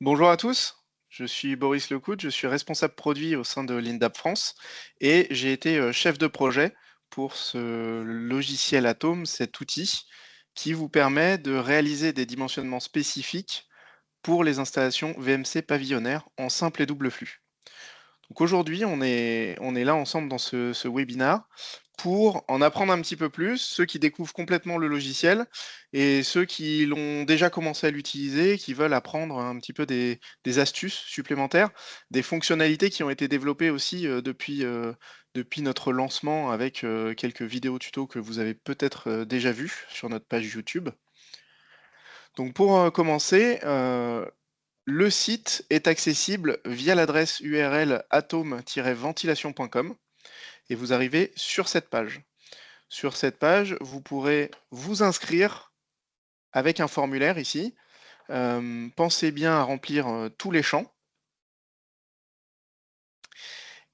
Bonjour à tous, je suis Boris Lecout, je suis responsable produit au sein de l'INDAP France et j'ai été chef de projet pour ce logiciel Atom, cet outil qui vous permet de réaliser des dimensionnements spécifiques pour les installations VMC pavillonnaires en simple et double flux. Donc aujourd'hui, on est là ensemble dans ce webinaire pour en apprendre un petit peu plus, ceux qui découvrent complètement le logiciel et ceux qui l'ont déjà commencé à l'utiliser, qui veulent apprendre un petit peu des astuces supplémentaires, des fonctionnalités qui ont été développées aussi depuis notre lancement avec quelques vidéos tutos que vous avez peut-être déjà vues sur notre page YouTube. Donc pour commencer, le site est accessible via l'adresse URL atome-ventilation.com et vous arrivez sur cette page. Sur cette page, vous pourrez vous inscrire avec un formulaire ici. Pensez bien à remplir tous les champs.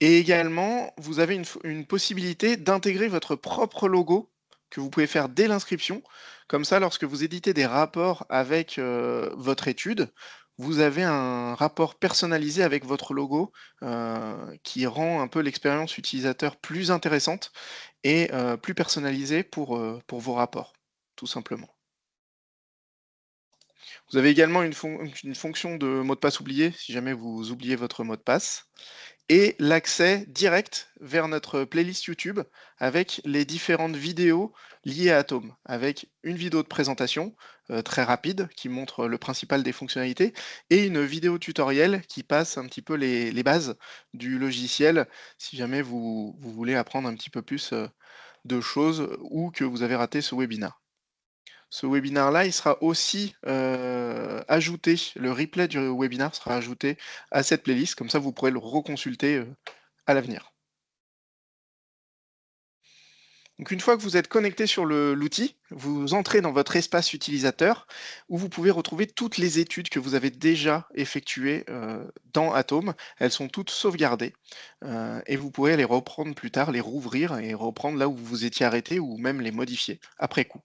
Et également, vous avez une possibilité d'intégrer votre propre logo que vous pouvez faire dès l'inscription. Comme ça, lorsque vous éditez des rapports avec votre étude, vous avez un rapport personnalisé avec votre logo qui rend un peu l'expérience utilisateur plus intéressante et plus personnalisée pour vos rapports, tout simplement. Vous avez également une fonction de mot de passe oublié si jamais vous oubliez votre mot de passe et l'accès direct vers notre playlist YouTube avec les différentes vidéos liées à Atom, avec une vidéo de présentation très rapide qui montre le principal des fonctionnalités et une vidéo tutoriel qui passe un petit peu les bases du logiciel si jamais vous voulez apprendre un petit peu plus de choses ou que vous avez raté ce webinaire. Ce webinaire-là, il sera aussi ajouté, le replay du webinaire sera ajouté à cette playlist, comme ça vous pourrez le reconsulter à l'avenir. Donc une fois que vous êtes connecté sur l'outil, vous entrez dans votre espace utilisateur où vous pouvez retrouver toutes les études que vous avez déjà effectuées dans Atom. Elles sont toutes sauvegardées et vous pourrez les reprendre plus tard, les rouvrir et reprendre là où vous vous étiez arrêté ou même les modifier après coup.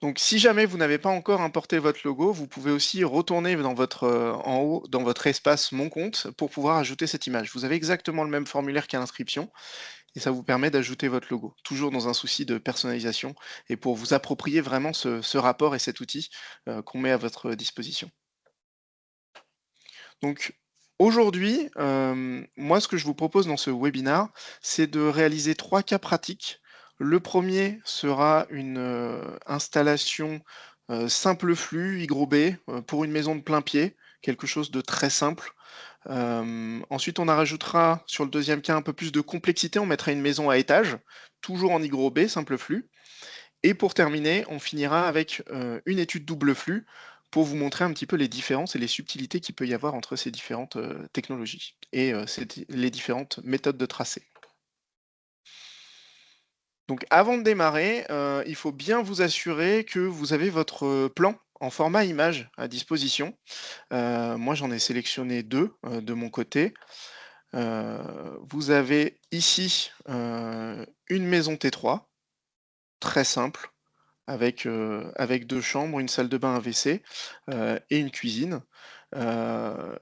Donc si jamais vous n'avez pas encore importé votre logo, vous pouvez aussi retourner dans en haut dans votre espace Mon compte pour pouvoir ajouter cette image. Vous avez exactement le même formulaire qu'à l'inscription et ça vous permet d'ajouter votre logo, toujours dans un souci de personnalisation et pour vous approprier vraiment ce rapport et cet outil qu'on met à votre disposition. Donc aujourd'hui, moi ce que je vous propose dans ce webinaire, c'est de réaliser 3 cas pratiques. Le premier sera une, installation, simple flux hygrobé, pour une maison de plein pied, quelque chose de très simple. Ensuite on en rajoutera sur le deuxième cas un peu plus de complexité, on mettra une maison à étage, toujours en hygrobé, simple flux. Et pour terminer, on finira avec une étude double flux pour vous montrer un petit peu les différences et les subtilités qu'il peut y avoir entre ces différentes technologies et les différentes méthodes de tracé. Donc avant de démarrer, il faut bien vous assurer que vous avez votre plan en format image à disposition. Moi j'en ai sélectionné deux de mon côté. Vous avez ici une maison T3, très simple, avec 2 chambres, une salle de bain, un WC, et une cuisine.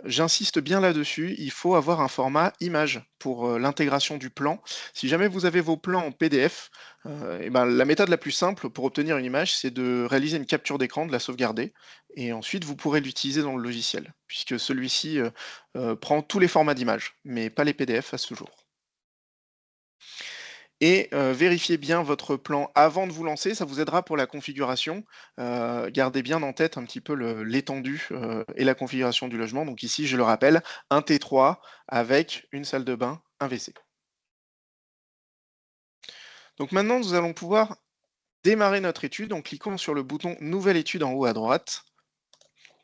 J'insiste bien là-dessus, il faut avoir un format image pour, l'intégration du plan. Si jamais vous avez vos plans en PDF, et ben, la méthode la plus simple pour obtenir une image, c'est de réaliser une capture d'écran, de la sauvegarder et ensuite vous pourrez l'utiliser dans le logiciel, puisque celui-ci, prend tous les formats d'images, mais pas les PDF à ce jour. Et vérifiez bien votre plan avant de vous lancer, ça vous aidera pour la configuration. Gardez bien en tête un petit peu l'étendue, et la configuration du logement. Donc ici, je le rappelle, un T3 avec une salle de bain, un WC. Donc maintenant, nous allons pouvoir démarrer notre étude en cliquant sur le bouton Nouvelle étude en haut à droite.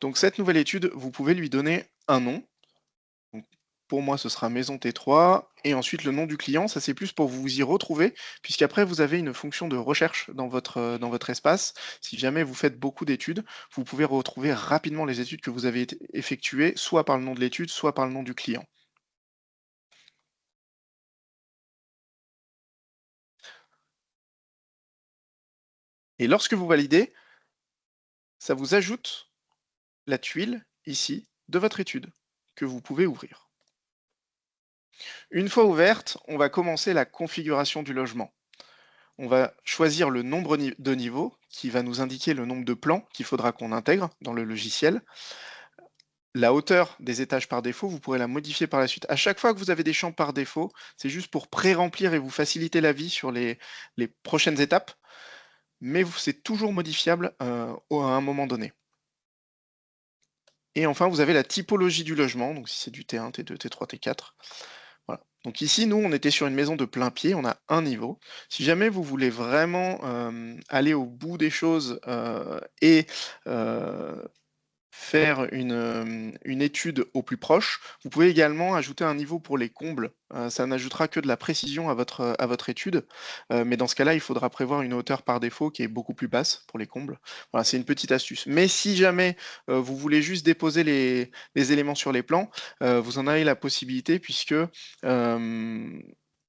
Donc cette nouvelle étude, vous pouvez lui donner un nom. Donc, pour moi, ce sera maison T3 et ensuite le nom du client, ça c'est plus pour vous y retrouver, puisqu'après vous avez une fonction de recherche dans votre espace. Si jamais vous faites beaucoup d'études, vous pouvez retrouver rapidement les études que vous avez effectuées, soit par le nom de l'étude, soit par le nom du client. Et lorsque vous validez, ça vous ajoute la tuile ici de votre étude que vous pouvez ouvrir. Une fois ouverte, on va commencer la configuration du logement. On va choisir le nombre de niveaux qui va nous indiquer le nombre de plans qu'il faudra qu'on intègre dans le logiciel. La hauteur des étages par défaut, vous pourrez la modifier par la suite. À chaque fois que vous avez des champs par défaut, c'est juste pour pré-remplir et vous faciliter la vie sur les prochaines étapes, mais c'est toujours modifiable à un moment donné. Et enfin, vous avez la typologie du logement, donc si c'est du T1, T2, T3, T4. Voilà. Donc ici, nous, on était sur une maison de plein pied, on a un niveau. Si jamais vous voulez vraiment aller au bout des choses et faire une étude au plus proche, vous pouvez également ajouter un niveau pour les combles. Ça n'ajoutera que de la précision à votre étude, mais dans ce cas-là, il faudra prévoir une hauteur par défaut qui est beaucoup plus basse pour les combles. Voilà, c'est une petite astuce. Mais si jamais vous voulez juste déposer les éléments sur les plans, vous en avez la possibilité puisque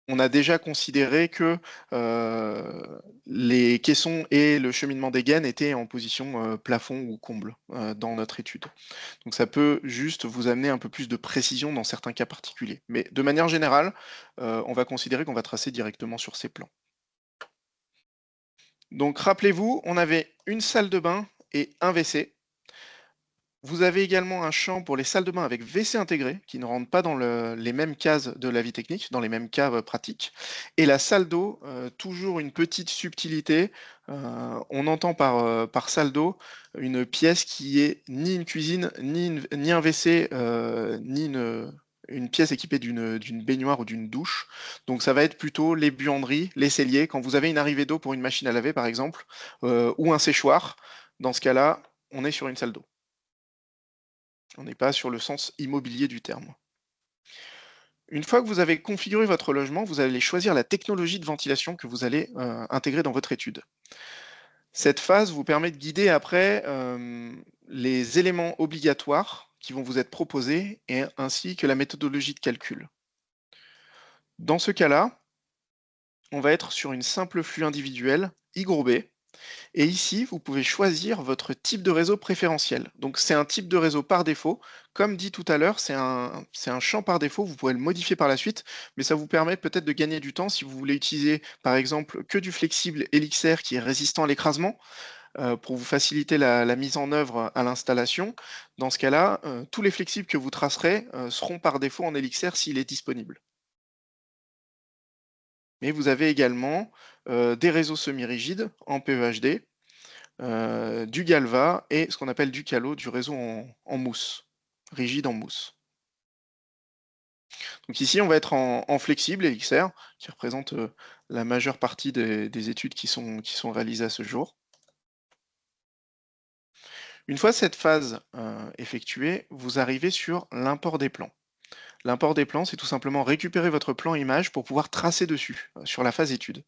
on a déjà considéré que les caissons et le cheminement des gaines étaient en position plafond ou comble dans notre étude. Donc ça peut juste vous amener un peu plus de précision dans certains cas particuliers. Mais de manière générale, on va considérer qu'on va tracer directement sur ces plans. Donc rappelez-vous, on avait une salle de bain et un WC. Vous avez également un champ pour les salles de bain avec WC intégré, qui ne rentrent pas dans les mêmes cases de la vie technique, dans les mêmes cas pratiques. Et la salle d'eau, toujours une petite subtilité. On entend par salle d'eau une pièce qui est ni une cuisine, ni un WC, ni une pièce équipée d'une baignoire ou d'une douche. Donc ça va être plutôt les buanderies, les celliers. Quand vous avez une arrivée d'eau pour une machine à laver, par exemple, ou un séchoir, dans ce cas-là, on est sur une salle d'eau. On n'est pas sur le sens immobilier du terme. Une fois que vous avez configuré votre logement, vous allez choisir la technologie de ventilation que vous allez intégrer dans votre étude. Cette phase vous permet de guider après les éléments obligatoires qui vont vous être proposés et ainsi que la méthodologie de calcul. Dans ce cas-là, on va être sur une simple flux individuel, I-B. Et ici, vous pouvez choisir votre type de réseau préférentiel. Donc c'est un type de réseau par défaut. Comme dit tout à l'heure, c'est un champ par défaut. Vous pouvez le modifier par la suite, mais ça vous permet peut-être de gagner du temps si vous voulez utiliser, par exemple, que du flexible LXR qui est résistant à l'écrasement pour vous faciliter la mise en œuvre à l'installation. Dans ce cas-là, tous les flexibles que vous tracerez seront par défaut en LXR s'il est disponible. Mais vous avez également des réseaux semi-rigides en PEHD, du Galva et ce qu'on appelle du Calo, du réseau en mousse, rigide en mousse. Donc ici, on va être en flexible LXR, qui représente la majeure partie des études qui sont réalisées à ce jour. Une fois cette phase effectuée, vous arrivez sur l'import des plans. L'import des plans, c'est tout simplement récupérer votre plan image pour pouvoir tracer dessus, sur la phase étude.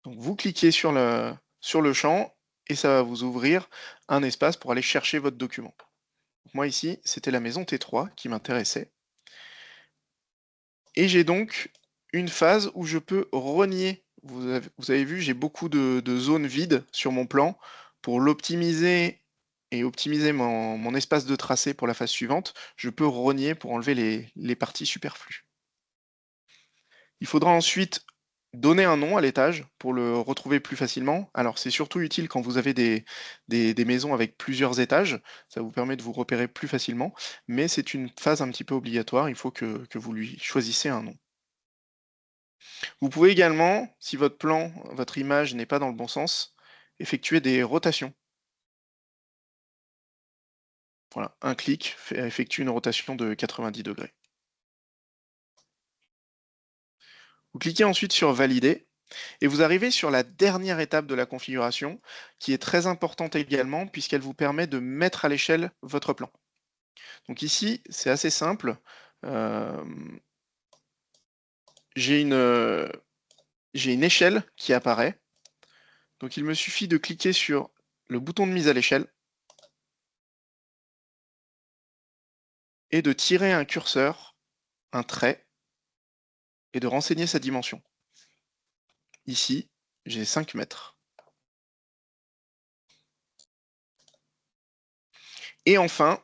Donc vous cliquez sur le champ et ça va vous ouvrir un espace pour aller chercher votre document. Moi ici, c'était la maison T3 qui m'intéressait. Et j'ai donc une phase où je peux renier. Vous avez vu, j'ai beaucoup de zones vides sur mon plan. Pour l'optimiser et optimiser mon espace de tracé pour la phase suivante, je peux renier pour enlever les parties superflues. Il faudra ensuite donner un nom à l'étage pour le retrouver plus facilement. Alors c'est surtout utile quand vous avez des maisons avec plusieurs étages, ça vous permet de vous repérer plus facilement, mais c'est une phase un petit peu obligatoire, il faut que vous lui choisissez un nom. Vous pouvez également, si votre plan, votre image n'est pas dans le bon sens, effectuer des rotations. Voilà, un clic effectue une rotation de 90 degrés. Vous cliquez ensuite sur Valider et vous arrivez sur la dernière étape de la configuration qui est très importante également puisqu'elle vous permet de mettre à l'échelle votre plan. Donc ici, c'est assez simple. Euh, j'ai une échelle qui apparaît. Donc il me suffit de cliquer sur le bouton de mise à l'échelle et de tirer un curseur, un trait, et de renseigner sa dimension. Ici, j'ai 5 mètres. Et enfin,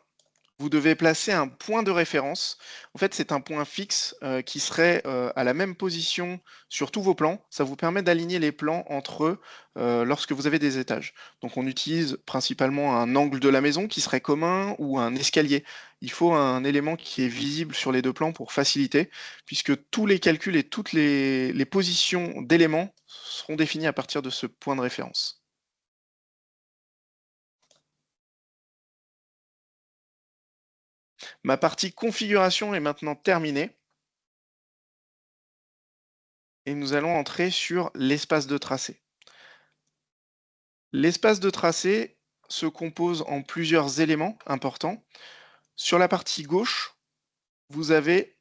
vous devez placer un point de référence. En fait, c'est un point fixe qui serait à la même position sur tous vos plans. Ça vous permet d'aligner les plans entre eux lorsque vous avez des étages. Donc on utilise principalement un angle de la maison qui serait commun ou un escalier. Il faut un élément qui est visible sur les deux plans pour faciliter, puisque tous les calculs et toutes les positions d'éléments seront définis à partir de ce point de référence. Ma partie configuration est maintenant terminée. Et nous allons entrer sur l'espace de tracé. L'espace de tracé se compose en plusieurs éléments importants. Sur la partie gauche, vous avez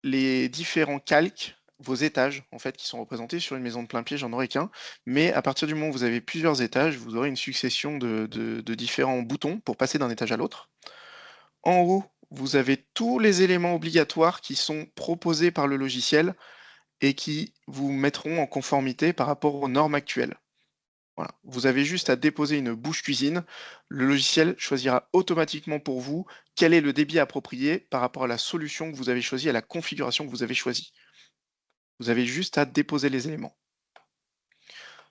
les différents calques, vos étages en fait, qui sont représentés sur une maison de plein pied, j'en aurai qu'un. Mais à partir du moment où vous avez plusieurs étages, vous aurez une succession de différents boutons pour passer d'un étage à l'autre. En haut, vous avez tous les éléments obligatoires qui sont proposés par le logiciel et qui vous mettront en conformité par rapport aux normes actuelles. Voilà. Vous avez juste à déposer une bouche cuisine. Le logiciel choisira automatiquement pour vous quel est le débit approprié par rapport à la solution que vous avez choisie, à la configuration que vous avez choisie. Vous avez juste à déposer les éléments.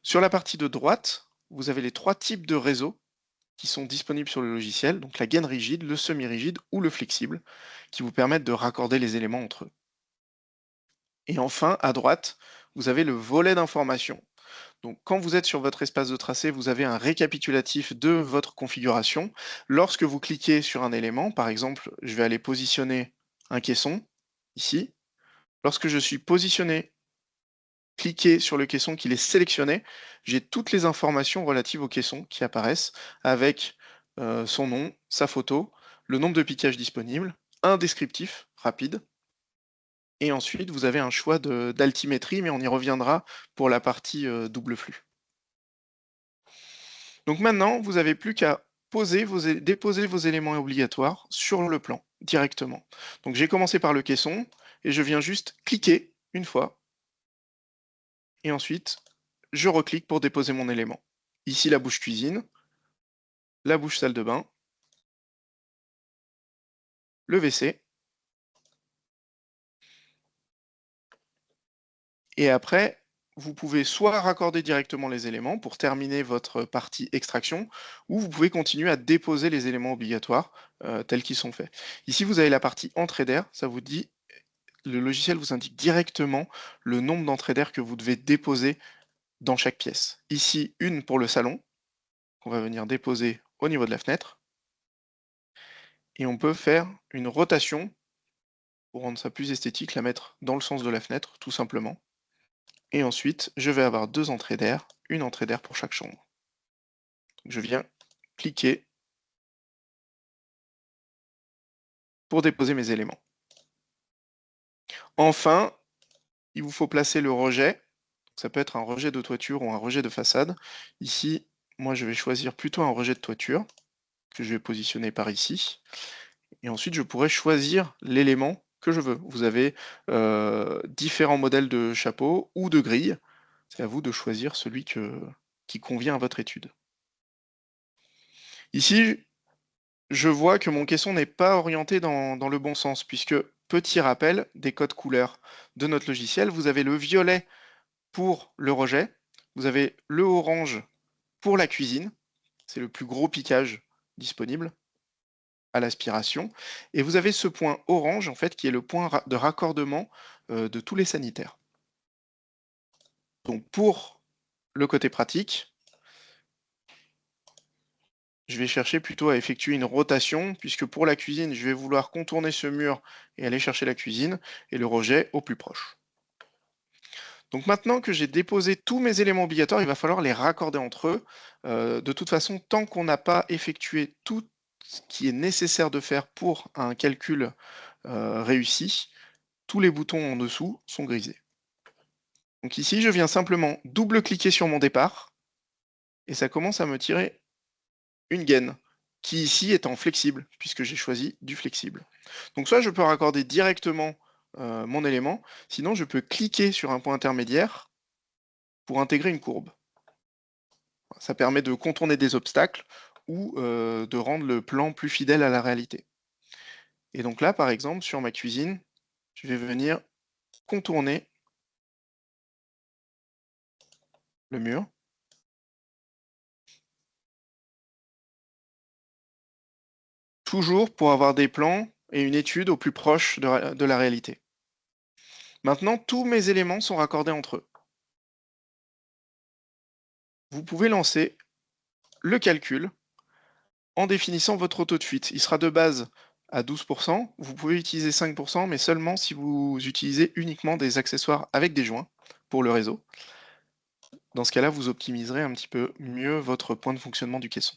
Sur la partie de droite, vous avez les trois types de réseaux qui sont disponibles sur le logiciel, donc la gaine rigide, le semi-rigide ou le flexible, qui vous permettent de raccorder les éléments entre eux. Et enfin, à droite, vous avez le volet d'information. Donc, quand vous êtes sur votre espace de tracé, vous avez un récapitulatif de votre configuration. Lorsque vous cliquez sur un élément, par exemple, je vais aller positionner un caisson, ici. Lorsque je suis positionné, cliquer sur le caisson qu'il est sélectionné, j'ai toutes les informations relatives au caisson qui apparaissent avec son nom, sa photo, le nombre de piquages disponibles, un descriptif rapide, et ensuite vous avez un choix d'altimétrie, mais on y reviendra pour la partie double flux. Donc maintenant, vous n'avez plus qu'à déposer vos éléments obligatoires sur le plan directement. Donc j'ai commencé par le caisson et je viens juste cliquer une fois et ensuite je reclique pour déposer mon élément. Ici la bouche cuisine, la bouche salle de bain, le WC et après vous pouvez soit raccorder directement les éléments pour terminer votre partie extraction, ou vous pouvez continuer à déposer les éléments obligatoires tels qu'ils sont faits. Ici, vous avez la partie entrée d'air, ça vous dit le logiciel vous indique directement le nombre d'entrées d'air que vous devez déposer dans chaque pièce. Ici, une pour le salon, qu'on va venir déposer au niveau de la fenêtre. Et on peut faire une rotation pour rendre ça plus esthétique, la mettre dans le sens de la fenêtre, tout simplement. Et ensuite, je vais avoir deux entrées d'air, une entrée d'air pour chaque chambre. Donc, je viens cliquer pour déposer mes éléments. Enfin, il vous faut placer le rejet. Ça peut être un rejet de toiture ou un rejet de façade. Ici, moi, je vais choisir plutôt un rejet de toiture que je vais positionner par ici. Et ensuite, je pourrais choisir l'élément que je veux. Vous avez différents modèles de chapeau ou de grille. C'est à vous de choisir celui qui convient à votre étude. Ici, je vois que mon caisson n'est pas orienté dans le bon sens, puisque, petit rappel des codes couleurs de notre logiciel, vous avez le violet pour le rejet, vous avez le orange pour la cuisine, c'est le plus gros piquage disponible à l'aspiration, et vous avez ce point orange en fait qui est le point de raccordement de tous les sanitaires. Donc pour le côté pratique, je vais chercher plutôt à effectuer une rotation, puisque pour la cuisine, je vais vouloir contourner ce mur et aller chercher la cuisine, et le rejet au plus proche. Donc maintenant que j'ai déposé tous mes éléments obligatoires, il va falloir les raccorder entre eux. De toute façon, tant qu'on n'a pas effectué tout ce qui est nécessaire de faire pour un calcul réussi, tous les boutons en dessous sont grisés. Donc ici, je viens simplement double-cliquer sur mon départ, et ça commence à me tirer une gaine, qui ici est en flexible, puisque j'ai choisi du flexible. Donc soit je peux raccorder directement mon élément, sinon je peux cliquer sur un point intermédiaire pour intégrer une courbe. Ça permet de contourner des obstacles ou de rendre le plan plus fidèle à la réalité. Et donc là, par exemple, sur ma cuisine, je vais venir contourner le mur, toujours pour avoir des plans et une étude au plus proche de la réalité. Maintenant, tous mes éléments sont raccordés entre eux. Vous pouvez lancer le calcul en définissant votre taux de fuite. Il sera de base à 12%. Vous pouvez utiliser 5%, mais seulement si vous utilisez uniquement des accessoires avec des joints pour le réseau. Dans ce cas-là, vous optimiserez un petit peu mieux votre point de fonctionnement du caisson.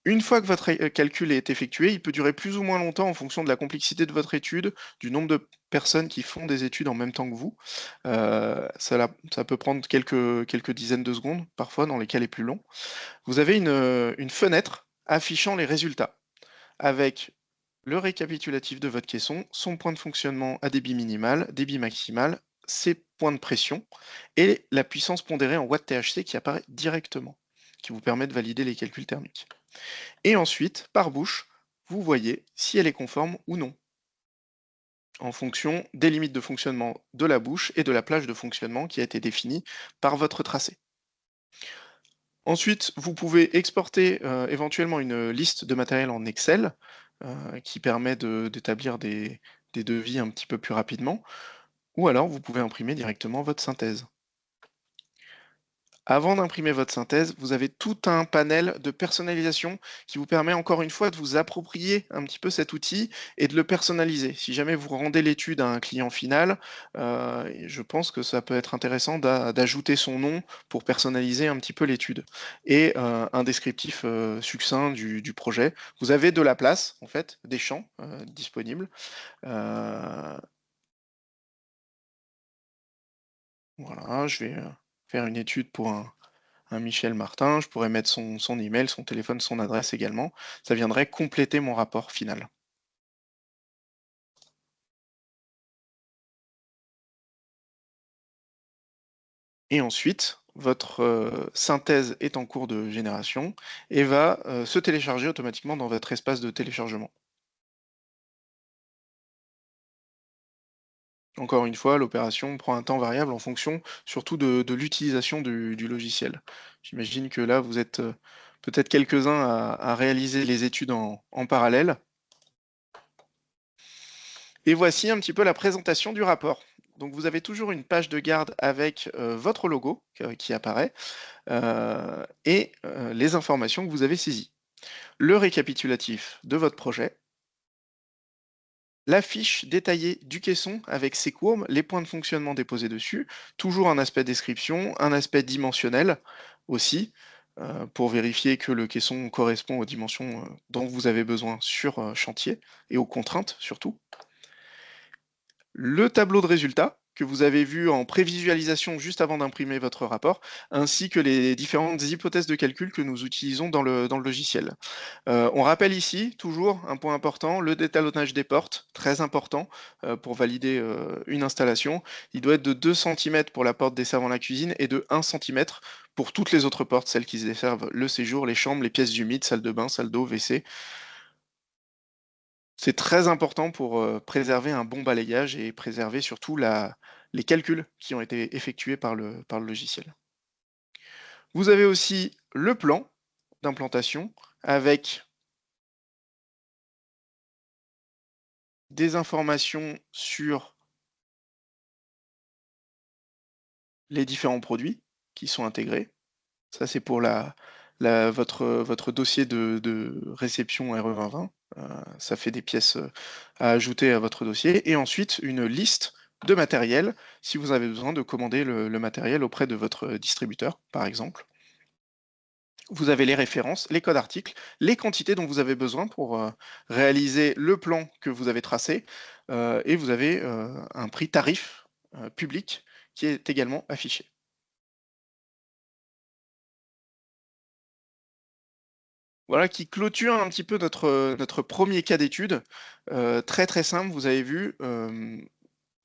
Une fois que votre calcul est effectué, il peut durer plus ou moins longtemps en fonction de la complexité de votre étude, du nombre de personnes qui font des études en même temps que vous. Ça peut prendre quelques dizaines de secondes, parfois dans les cas les plus longs. Vous avez une fenêtre affichant les résultats, avec le récapitulatif de votre caisson, son point de fonctionnement à débit minimal, débit maximal, ses points de pression et la puissance pondérée en watts THC qui apparaît directement, qui vous permet de valider les calculs thermiques. Et ensuite, par bouche, vous voyez si elle est conforme ou non, en fonction des limites de fonctionnement de la bouche et de la plage de fonctionnement qui a été définie par votre tracé. Ensuite, vous pouvez exporter éventuellement une liste de matériel en Excel qui permet d'établir des devis un petit peu plus rapidement, ou alors vous pouvez imprimer directement votre synthèse. Avant d'imprimer votre synthèse, vous avez tout un panel de personnalisation qui vous permet encore une fois de vous approprier un petit peu cet outil et de le personnaliser. Si jamais vous rendez l'étude à un client final, je pense que ça peut être intéressant d'ajouter son nom pour personnaliser un petit peu l'étude et un descriptif succinct du projet. Vous avez de la place, en fait, des champs disponibles. Euh, voilà, je vais faire une étude pour un Michel Martin, je pourrais mettre son email, son téléphone, son adresse également. Ça viendrait compléter mon rapport final. Et ensuite, votre synthèse est en cours de génération et va se télécharger automatiquement dans votre espace de téléchargement. Encore une fois, l'opération prend un temps variable en fonction surtout de l'utilisation du logiciel. J'imagine que là, vous êtes peut-être quelques-uns à réaliser les études en parallèle. Et voici un petit peu la présentation du rapport. Donc vous avez toujours une page de garde avec votre logo qui apparaît et les informations que vous avez saisies. Le récapitulatif de votre projet, la fiche détaillée du caisson avec ses courbes, les points de fonctionnement déposés dessus, toujours un aspect description, un aspect dimensionnel aussi, pour vérifier que le caisson correspond aux dimensions dont vous avez besoin sur chantier et aux contraintes surtout. Le tableau de résultats que vous avez vu en prévisualisation juste avant d'imprimer votre rapport, ainsi que les différentes hypothèses de calcul que nous utilisons dans le logiciel. On rappelle ici, toujours un point important, le détalonnage des portes, très important pour valider une installation. Il doit être de 2 cm pour la porte desservant la cuisine et de 1 cm pour toutes les autres portes, celles qui desservent le séjour, les chambres, les pièces humides, salle de bain, salle d'eau, WC. C'est très important pour préserver un bon balayage et préserver surtout les calculs qui ont été effectués par le logiciel. Vous avez aussi le plan d'implantation avec des informations sur les différents produits qui sont intégrés. Ça, c'est pour votre dossier de réception RE2020. Ça fait des pièces à ajouter à votre dossier. Et ensuite, une liste de matériel si vous avez besoin de commander le matériel auprès de votre distributeur, par exemple. Vous avez les références, les codes articles, les quantités dont vous avez besoin pour réaliser le plan que vous avez tracé. Et vous avez un prix tarif public qui est également affiché. Voilà qui clôture un petit peu notre premier cas d'étude. Très, très simple, vous avez vu,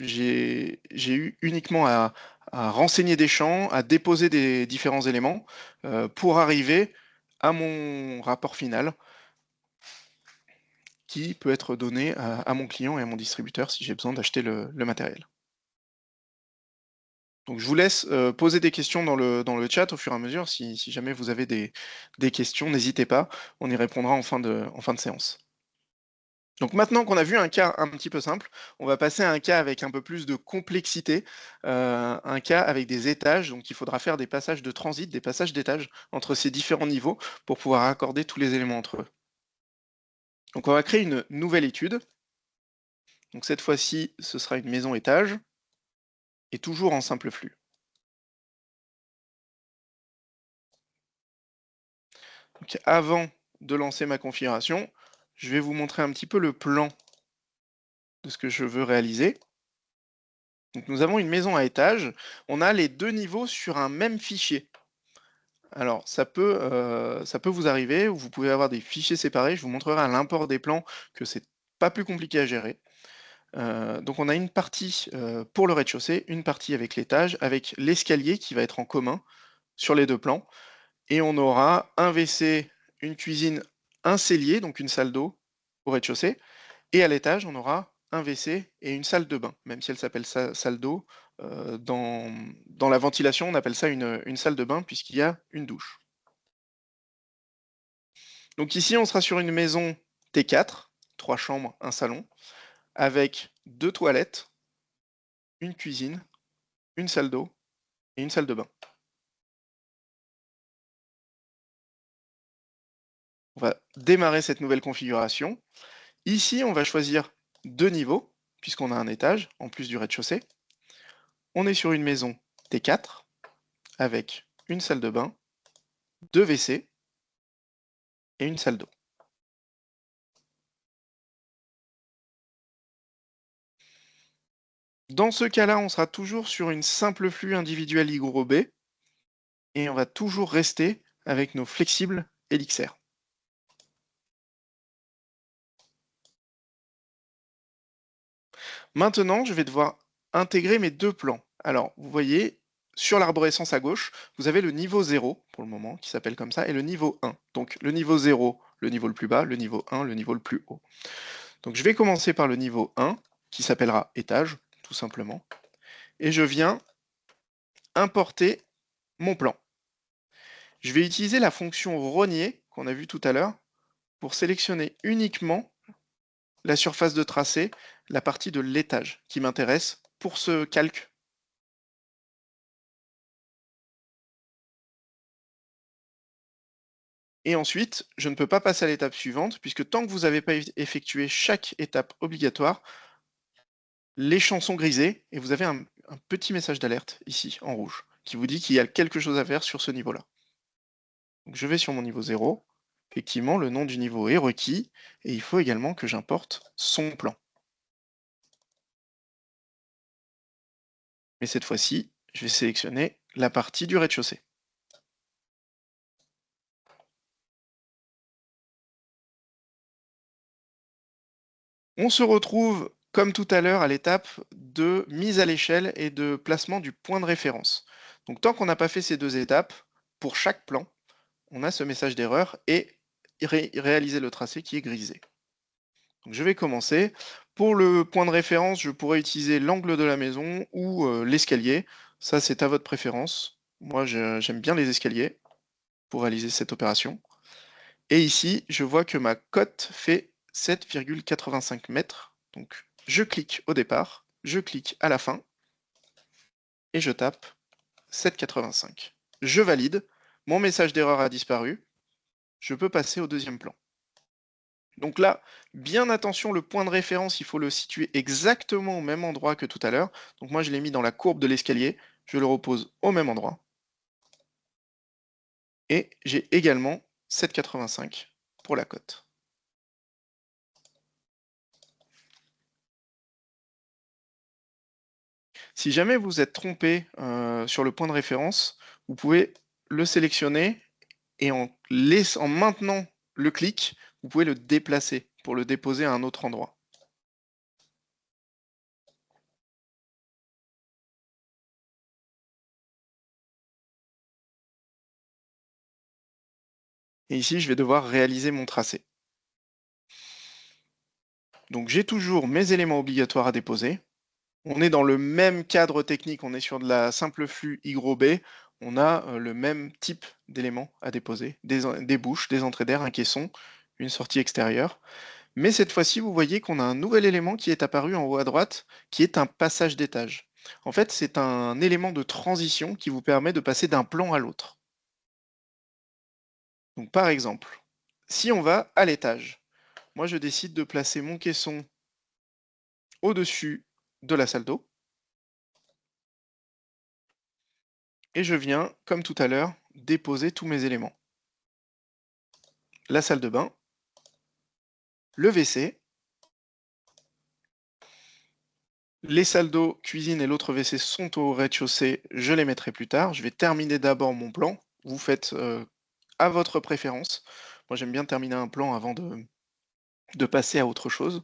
j'ai eu uniquement à renseigner des champs, à déposer des différents éléments, pour arriver à mon rapport final qui peut être donné à mon client et à mon distributeur si j'ai besoin d'acheter le matériel. Donc je vous laisse, poser des questions dans le chat au fur et à mesure. Si jamais vous avez des questions, n'hésitez pas, on y répondra en fin de séance. Donc maintenant qu'on a vu un cas un petit peu simple, on va passer à un cas avec un peu plus de complexité, un cas avec des étages. Donc il faudra faire des passages de transit, des passages d'étages entre ces différents niveaux pour pouvoir raccorder tous les éléments entre eux. Donc on va créer une nouvelle étude. Donc cette fois-ci, ce sera une maison étage et toujours en simple flux. Donc avant de lancer ma configuration, je vais vous montrer un petit peu le plan de ce que je veux réaliser. Donc nous avons une maison à étage, on a les deux niveaux sur un même fichier. Alors ça peut vous arriver, ou vous pouvez avoir des fichiers séparés, je vous montrerai à l'import des plans que c'est pas plus compliqué à gérer. Donc on a une partie, pour le rez-de-chaussée, une partie avec l'étage, avec l'escalier qui va être en commun sur les 2 plans, et on aura un WC, une cuisine, un cellier, donc une salle d'eau au rez-de-chaussée, et à l'étage, on aura un WC et une salle de bain, même si elle s'appelle salle d'eau, dans la ventilation, on appelle ça une salle de bain puisqu'il y a une douche. Donc ici, on sera sur une maison T4, 3 chambres, un salon, avec 2 toilettes, une cuisine, une salle d'eau et une salle de bain. On va démarrer cette nouvelle configuration. Ici, on va choisir 2 niveaux, puisqu'on a un étage, en plus du rez-de-chaussée. On est sur une maison T4, avec une salle de bain, 2 WC et une salle d'eau. Dans ce cas-là, on sera toujours sur une simple flux individuel hygrobé et on va toujours rester avec nos flexibles Elixir. Maintenant, je vais devoir intégrer mes 2 plans. Alors, vous voyez, sur l'arborescence à gauche, vous avez le niveau 0 pour le moment, qui s'appelle comme ça, et le niveau 1. Donc le niveau 0, le niveau le plus bas, le niveau 1, le niveau le plus haut. Donc je vais commencer par le niveau 1, qui s'appellera étage, tout simplement, et je viens importer mon plan. Je vais utiliser la fonction rogner qu'on a vu tout à l'heure pour sélectionner uniquement la surface de tracé, la partie de l'étage qui m'intéresse pour ce calque. Et ensuite, je ne peux pas passer à l'étape suivante puisque tant que vous n'avez pas effectué chaque étape obligatoire, les champs sont grisés et vous avez un petit message d'alerte ici en rouge qui vous dit qu'il y a quelque chose à faire sur ce niveau-là. Donc je vais sur mon niveau 0. Effectivement, le nom du niveau est requis et il faut également que j'importe son plan. Mais cette fois-ci, je vais sélectionner la partie du rez-de-chaussée. On se retrouve, comme tout à l'heure, à l'étape de mise à l'échelle et de placement du point de référence. Donc tant qu'on n'a pas fait ces 2 étapes, pour chaque plan, on a ce message d'erreur et réaliser le tracé qui est grisé. Donc je vais commencer. Pour le point de référence, je pourrais utiliser l'angle de la maison ou l'escalier. Ça, c'est à votre préférence. Moi, j'aime bien les escaliers pour réaliser cette opération. Et ici, je vois que ma cote fait 7,85 mètres. Donc je clique au départ, je clique à la fin et je tape 7,85. Je valide, mon message d'erreur a disparu, je peux passer au deuxième plan. Donc là, bien attention, le point de référence, il faut le situer exactement au même endroit que tout à l'heure. Donc moi, je l'ai mis dans la courbe de l'escalier, je le repose au même endroit. Et j'ai également 7,85 pour la cote. Si jamais vous êtes trompé sur le point de référence, vous pouvez le sélectionner et en maintenant le clic, vous pouvez le déplacer pour le déposer à un autre endroit. Et ici, je vais devoir réaliser mon tracé. Donc j'ai toujours mes éléments obligatoires à déposer. On est dans le même cadre technique, on est sur de la simple flux I gros B. On a le même type d'éléments à déposer, des bouches, des entrées d'air, un caisson, une sortie extérieure. Mais cette fois-ci, vous voyez qu'on a un nouvel élément qui est apparu en haut à droite, qui est un passage d'étage. En fait, c'est un élément de transition qui vous permet de passer d'un plan à l'autre. Donc par exemple, si on va à l'étage, moi je décide de placer mon caisson au-dessus de la salle d'eau, et je viens, comme tout à l'heure, déposer tous mes éléments. La salle de bain, le WC, les salles d'eau, cuisine et l'autre WC sont au rez-de-chaussée, je les mettrai plus tard. Je vais terminer d'abord mon plan. Vous faites à votre préférence. Moi j'aime bien terminer un plan avant de passer à autre chose.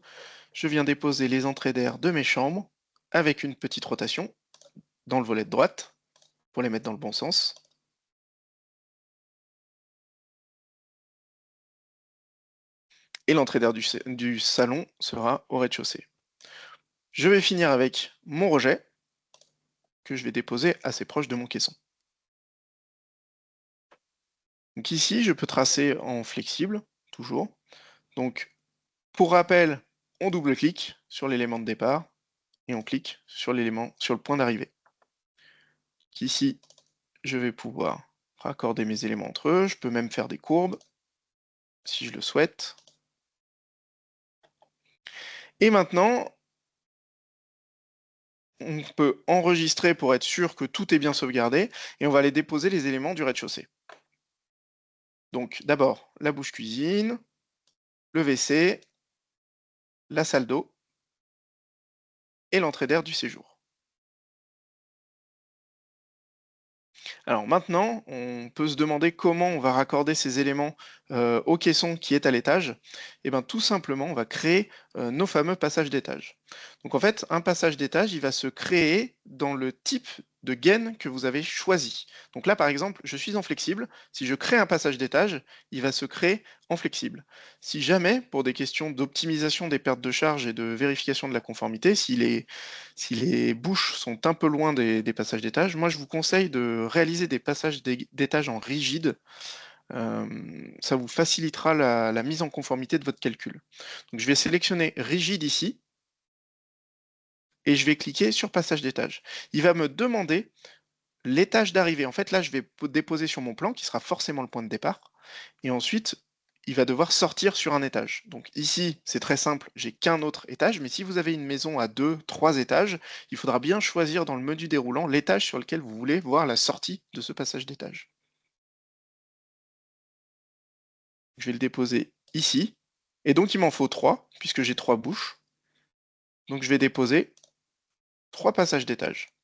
Je viens déposer les entrées d'air de mes chambres avec une petite rotation dans le volet de droite pour les mettre dans le bon sens. Et l'entrée d'air du salon sera au rez-de-chaussée. Je vais finir avec mon rejet que je vais déposer assez proche de mon caisson. Donc ici, je peux tracer en flexible, toujours. Donc pour rappel, on double-clique sur l'élément de départ et on clique sur l'élément, sur le point d'arrivée. Ici, je vais pouvoir raccorder mes éléments entre eux. Je peux même faire des courbes si je le souhaite. Et maintenant, on peut enregistrer pour être sûr que tout est bien sauvegardé et on va aller déposer les éléments du rez-de-chaussée. Donc d'abord, la bouche cuisine, le WC, la salle d'eau et l'entrée d'air du séjour. Alors maintenant, on peut se demander comment on va raccorder ces éléments au caisson qui est à l'étage. Et bien tout simplement, on va créer nos fameux passages d'étage. Donc en fait, un passage d'étage, il va se créer dans le type de gaine que vous avez choisi. Donc là, par exemple, je suis en flexible. Si je crée un passage d'étage, il va se créer en flexible. Si jamais, pour des questions d'optimisation des pertes de charge et de vérification de la conformité, si les bouches sont un peu loin des passages d'étage, moi je vous conseille de réaliser des passages d'étage en rigide. Ça vous facilitera la mise en conformité de votre calcul. Donc je vais sélectionner rigide ici et je vais cliquer sur passage d'étage. Il va me demander l'étage d'arrivée. En fait, là, je vais déposer sur mon plan qui sera forcément le point de départ. Et ensuite, il va devoir sortir sur un étage. Donc ici, c'est très simple, j'ai qu'un autre étage, mais si vous avez une maison à 2, 3 étages, il faudra bien choisir dans le menu déroulant l'étage sur lequel vous voulez voir la sortie de ce passage d'étage. Je vais le déposer ici. Et donc il m'en faut 3, puisque j'ai 3 bouches. Donc je vais déposer 3 passages d'étage.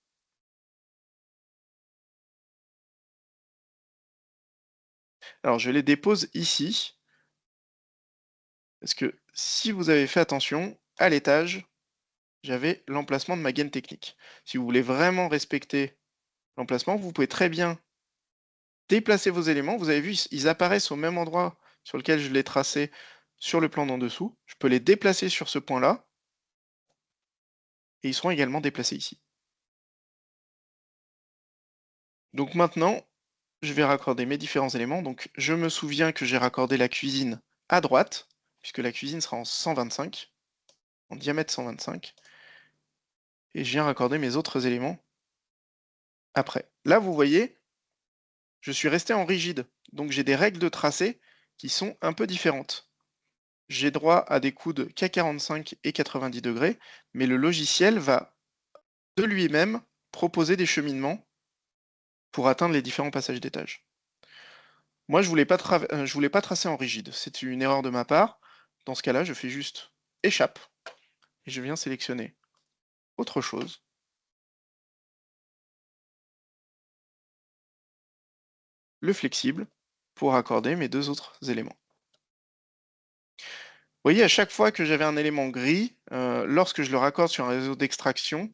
Alors je les dépose ici, parce que si vous avez fait attention, à l'étage, j'avais l'emplacement de ma gaine technique. Si vous voulez vraiment respecter l'emplacement, vous pouvez très bien déplacer vos éléments. Vous avez vu, ils apparaissent au même endroit sur lequel je l'ai tracé sur le plan d'en dessous. Je peux les déplacer sur ce point-là et ils seront également déplacés ici. Donc maintenant, je vais raccorder mes différents éléments. Donc je me souviens que j'ai raccordé la cuisine à droite, puisque la cuisine sera en 125, en diamètre 125. Et je viens raccorder mes autres éléments après. Là, vous voyez, je suis resté en rigide. Donc j'ai des règles de tracé qui sont un peu différentes. J'ai droit à des coudes K45 et 90 degrés, mais le logiciel va de lui-même proposer des cheminements pour atteindre les différents passages d'étage. Moi, je voulais pas tracer en rigide. C'est une erreur de ma part. Dans ce cas-là, je fais juste échappe et je viens sélectionner autre chose, le flexible, pour accorder mes deux autres éléments. Vous voyez, à chaque fois que j'avais un élément gris, lorsque je le raccorde sur un réseau d'extraction,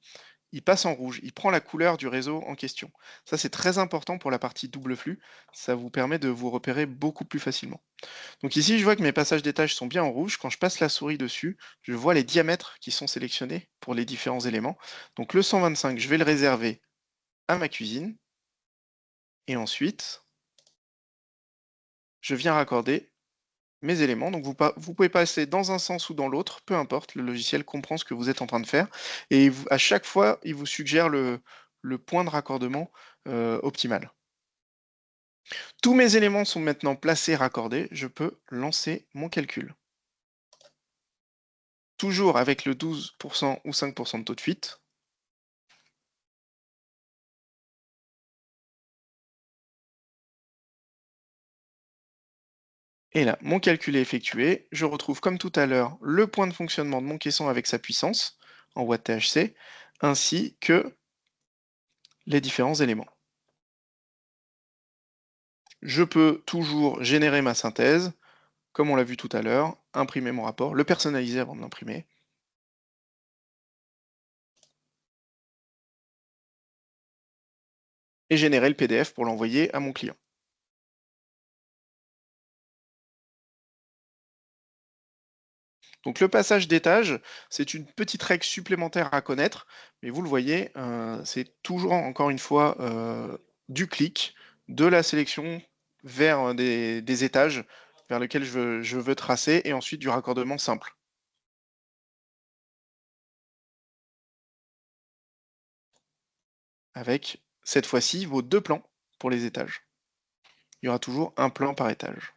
il passe en rouge, il prend la couleur du réseau en question. Ça, c'est très important pour la partie double flux, ça vous permet de vous repérer beaucoup plus facilement. Donc ici, je vois que mes passages d'étage sont bien en rouge. Quand je passe la souris dessus, je vois les diamètres qui sont sélectionnés pour les différents éléments. Donc le 125, je vais le réserver à ma cuisine. Et ensuite, je viens raccorder mes éléments. Donc vous pouvez passer dans un sens ou dans l'autre, peu importe, le logiciel comprend ce que vous êtes en train de faire. Et à chaque fois, il vous suggère le point de raccordement optimal. Tous mes éléments sont maintenant placés, raccordés. Je peux lancer mon calcul. Toujours avec le 12% ou 5% de taux de fuite. Et là, mon calcul est effectué. Je retrouve comme tout à l'heure le point de fonctionnement de mon caisson avec sa puissance en watts THC, ainsi que les différents éléments. Je peux toujours générer ma synthèse, comme on l'a vu tout à l'heure, imprimer mon rapport, le personnaliser avant de l'imprimer, et générer le PDF pour l'envoyer à mon client. Donc le passage d'étage, c'est une petite règle supplémentaire à connaître, mais vous le voyez, c'est toujours encore une fois du clic, de la sélection vers des étages vers lesquels je veux tracer, et ensuite du raccordement simple, avec cette fois-ci vos deux plans pour les étages. Il y aura toujours un plan par étage.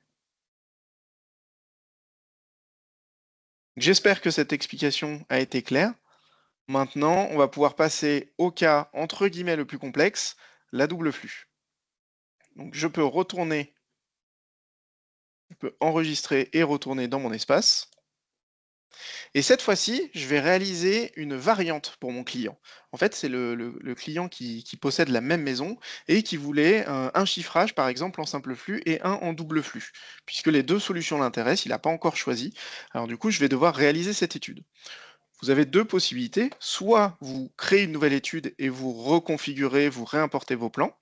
J'espère que cette explication a été claire. Maintenant, on va pouvoir passer au cas entre guillemets le plus complexe, la double flux. Donc je peux retourner, je peux enregistrer et retourner dans mon espace. Et cette fois-ci, je vais réaliser une variante pour mon client. En fait, c'est le client qui possède la même maison et qui voulait un chiffrage, par exemple, en simple flux et un en double flux. Puisque les deux solutions l'intéressent, il n'a pas encore choisi. Alors du coup, je vais devoir réaliser cette étude. Vous avez deux possibilités. Soit vous créez une nouvelle étude et vous reconfigurez, vous réimportez vos plans.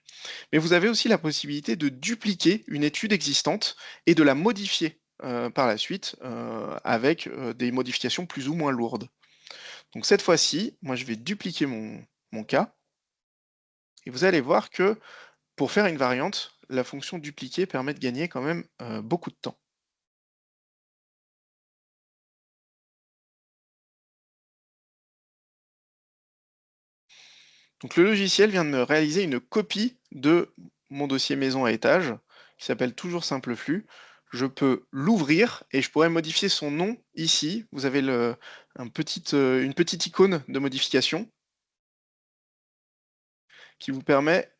Mais vous avez aussi la possibilité de dupliquer une étude existante et de la modifier par la suite avec des modifications plus ou moins lourdes. Donc cette fois-ci, moi je vais dupliquer mon cas et vous allez voir que pour faire une variante, la fonction dupliquer permet de gagner quand même beaucoup de temps. Donc le logiciel vient de me réaliser une copie de mon dossier maison à étage qui s'appelle toujours simple flux. Je peux l'ouvrir et je pourrais modifier son nom ici. Vous avez une petite icône de modification qui vous permet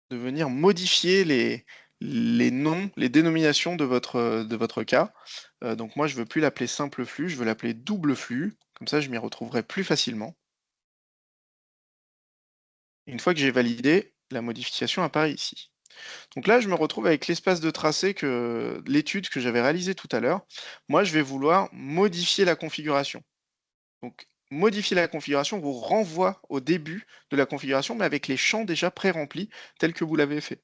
de venir modifier les noms, les dénominations de votre cas. Donc moi, je ne veux plus l'appeler simple flux, je veux l'appeler double flux. Comme ça, je m'y retrouverai plus facilement. Une fois que j'ai validé, la modification apparaît ici. Donc là, je me retrouve avec l'espace de tracé que l'étude que j'avais réalisée tout à l'heure. Moi, je vais vouloir modifier la configuration. Donc, modifier la configuration vous renvoie au début de la configuration, mais avec les champs déjà pré-remplis tels que vous l'avez fait.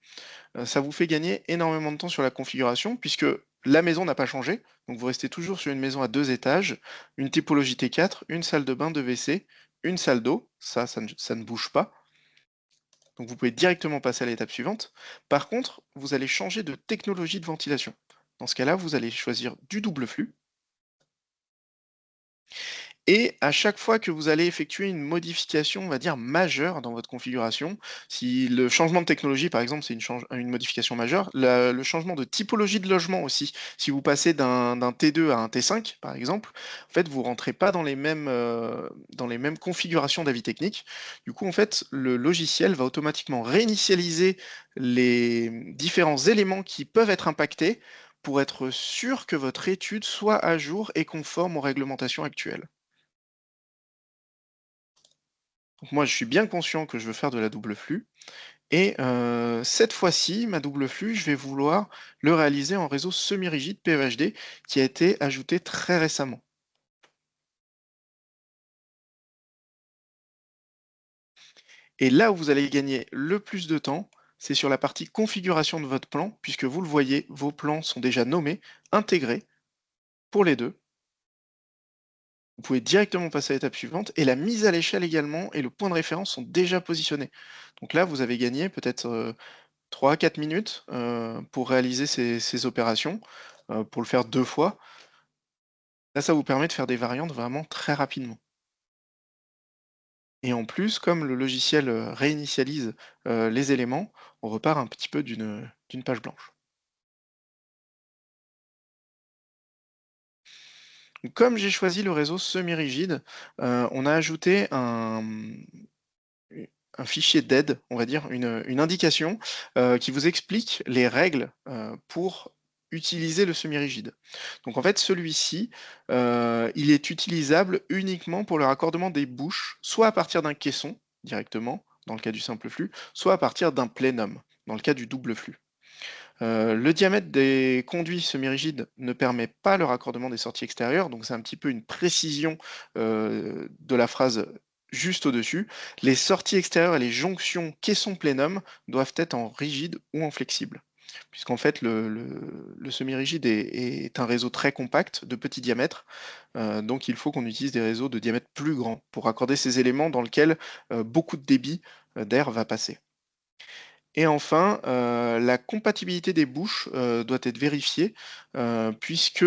Ça vous fait gagner énormément de temps sur la configuration, puisque la maison n'a pas changé. Donc, vous restez toujours sur une maison à deux étages, une typologie T4, une salle de bain, deux WC, une salle d'eau. Ça ne bouge pas. Donc vous pouvez directement passer à l'étape suivante. Par contre, vous allez changer de technologie de ventilation. Dans ce cas-là, vous allez choisir du double flux. Et à chaque fois que vous allez effectuer une modification, on va dire, majeure dans votre configuration, si le changement de technologie, par exemple, c'est une modification majeure, le changement de typologie de logement aussi, si vous passez d'un T2 à un T5, par exemple, en fait, vous rentrez pas dans les mêmes configurations d'avis technique. Du coup, en fait, le logiciel va automatiquement réinitialiser les différents éléments qui peuvent être impactés pour être sûr que votre étude soit à jour et conforme aux réglementations actuelles. Donc moi, je suis bien conscient que je veux faire de la double flux et cette fois-ci, ma double flux, je vais vouloir le réaliser en réseau semi-rigide PEHD qui a été ajouté très récemment. Et là où vous allez gagner le plus de temps, c'est sur la partie configuration de votre plan, puisque vous le voyez, vos plans sont déjà nommés, intégrés pour les deux. Vous pouvez directement passer à l'étape suivante et la mise à l'échelle également et le point de référence sont déjà positionnés. Donc là, vous avez gagné peut-être 3 à 4 minutes pour réaliser ces opérations, pour le faire 2 fois. Là, ça vous permet de faire des variantes vraiment très rapidement. Et en plus, comme le logiciel réinitialise les éléments, on repart un petit peu d'une page blanche. Donc, comme j'ai choisi le réseau semi-rigide, on a ajouté un fichier d'aide, on va dire, une indication qui vous explique les règles pour utiliser le semi-rigide. Donc en fait, celui-ci, il est utilisable uniquement pour le raccordement des bouches, soit à partir d'un caisson directement, dans le cas du simple flux, soit à partir d'un plénum, dans le cas du double flux. Le diamètre des conduits semi-rigides ne permet pas le raccordement des sorties extérieures, donc c'est un petit peu une précision de la phrase juste au-dessus. Les sorties extérieures et les jonctions caisson-plénum doivent être en rigide ou en flexible. Puisqu'en fait, le semi-rigide est un réseau très compact, de petit diamètre, donc il faut qu'on utilise des réseaux de diamètre plus grand pour raccorder ces éléments dans lesquels beaucoup de débit d'air va passer. Et enfin, la compatibilité des bouches, doit être vérifiée, puisque,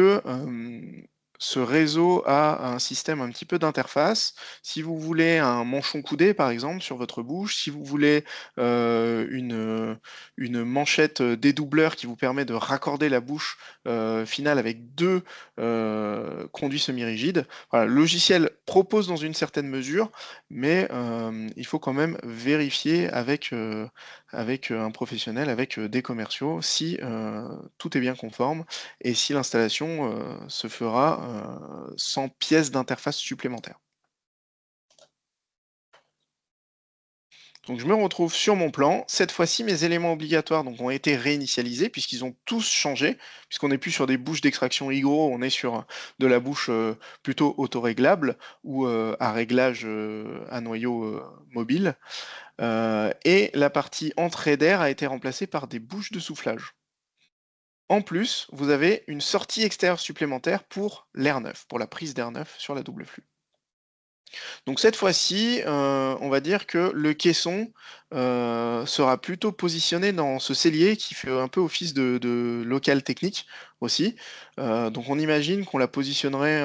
ce réseau a un système un petit peu d'interface. Si vous voulez un manchon coudé, par exemple, sur votre bouche, si vous voulez, une manchette, dédoubleur qui vous permet de raccorder la bouche, finale avec 2 conduits semi-rigides. Voilà, le logiciel propose dans une certaine mesure, mais, il faut quand même vérifier avec un professionnel, avec des commerciaux, si tout est bien conforme et si l'installation se fera sans pièces d'interface supplémentaires. Donc je me retrouve sur mon plan. Cette fois-ci, mes éléments obligatoires donc, ont été réinitialisés puisqu'ils ont tous changé, puisqu'on n'est plus sur des bouches d'extraction Hygro, on est sur de la bouche plutôt autoréglable ou à réglage à noyau mobile. Et la partie entrée d'air a été remplacée par des bouches de soufflage. En plus, vous avez une sortie extérieure supplémentaire pour l'air neuf, pour la prise d'air neuf sur la double flux. Donc cette fois-ci, on va dire que le caisson, sera plutôt positionné dans ce cellier qui fait un peu office de local technique aussi. Donc on imagine qu'on positionnerait